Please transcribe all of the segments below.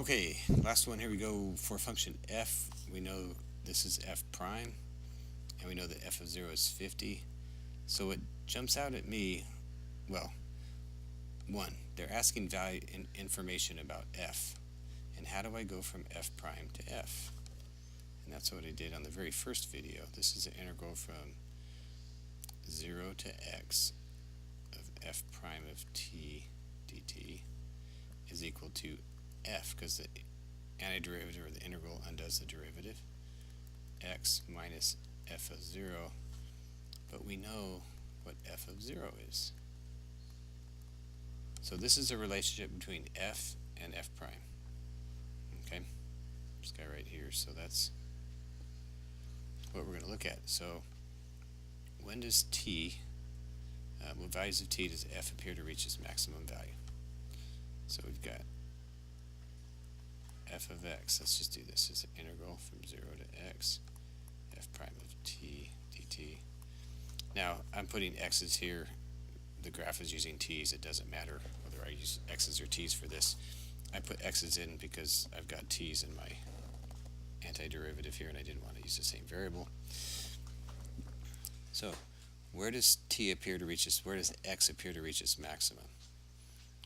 Okay, last one. Here we go. For function f, we know this is f prime, and we know that f of 0 is 50. So it jumps out at me, well, one, they're asking value information about f. And how do I go from f prime to f? And that's what I did on the very first video. This is an integral from 0 to x of f prime of t dt is equal to f, because the antiderivative or the integral undoes the derivative, x minus f of 0, but we know what f of 0 is. So this is a relationship between f and f prime. Okay, this guy right here, so that's what we're going to look at. So when does t, what values of t does f appear to reach its maximum value? So we've got f of x, let's just do this as an integral from 0 to x, f prime of t dt. Now I'm putting x's here, the graph is using t's, it doesn't matter whether I use x's or t's for this. I put x's in because I've got t's in my antiderivative here and I didn't want to use the same variable. So where does t appear to reach its, where does x appear to reach its maximum?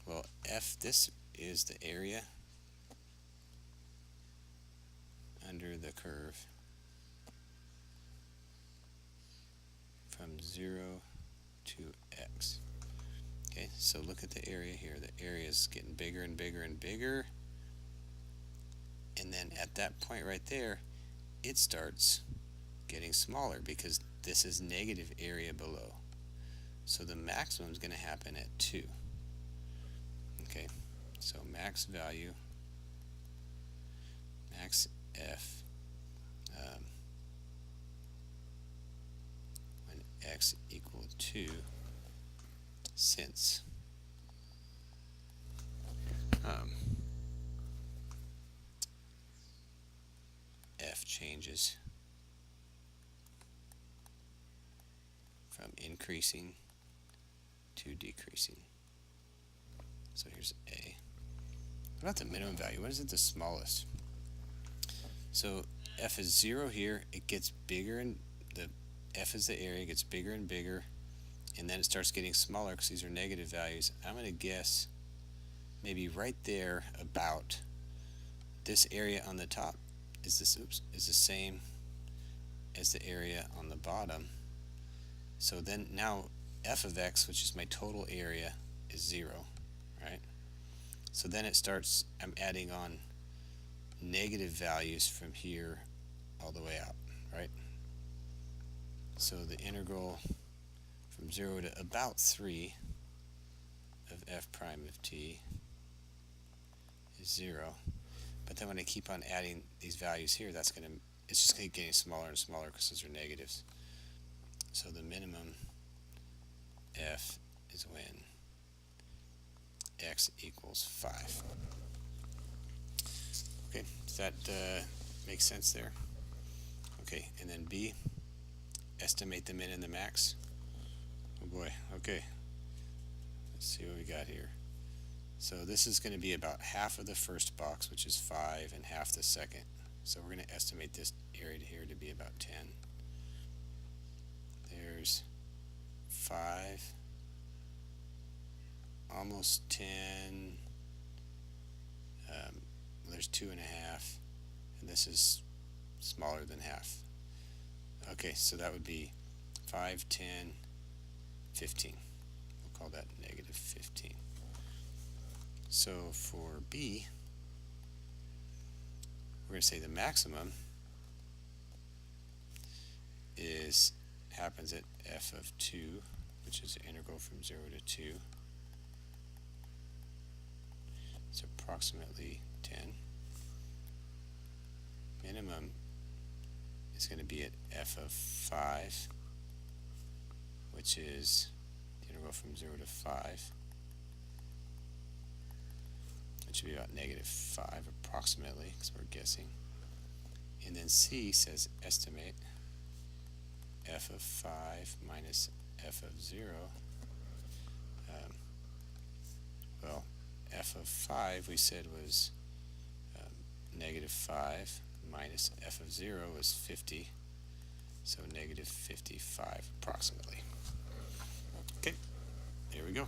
Well, f, this is the area under the curve from 0 to x. Okay, so look at the area here. The area is getting bigger and bigger and bigger. And then at that point right there, it starts getting smaller because this is negative area below. So the maximum is going to happen at 2. Okay, so max value, max f, when x equal 2, since f changes from increasing to decreasing. So here's A. What about the minimum value? What is it the smallest? So f is 0 here, it gets bigger, and the f is the area, gets bigger and bigger, and then it starts getting smaller because these are negative values. I'm going to guess maybe right there about this area on the top is this, is the same as the area on the bottom. So then now f of x, which is my total area, is 0, right? So then it starts, I'm adding on negative values from here all the way out, right? So the integral from 0 to about 3 of f prime of t is 0. But then when I keep on adding these values here, that's going to, it's just going to keep getting smaller and smaller because those are negatives. So the minimum f is when x equals 5. Okay, does that make sense there? Okay, and then B, estimate the min and the max. Oh boy, okay. Let's see what we got here. So this is going to be about half of the first box, which is 5, and half the second. So we're going to estimate this area here to be about 10. There's 5, almost 10, there's 2.5, and this is smaller than half. Okay, so that would be 5, 10, 15. We'll call that negative 15. So for B, we're going to say the maximum is happens at f of 2, which is the integral from 0 to 2. It's approximately 10. Minimum is going to be at f of 5, which is the integral from 0 to 5. It should be about negative 5 approximately, because we're guessing. And then C says estimate f of 5 minus f of 0. Well, f of 5 we said was negative 5 minus f of 0 is 50. So negative 55 approximately. Okay, there we go.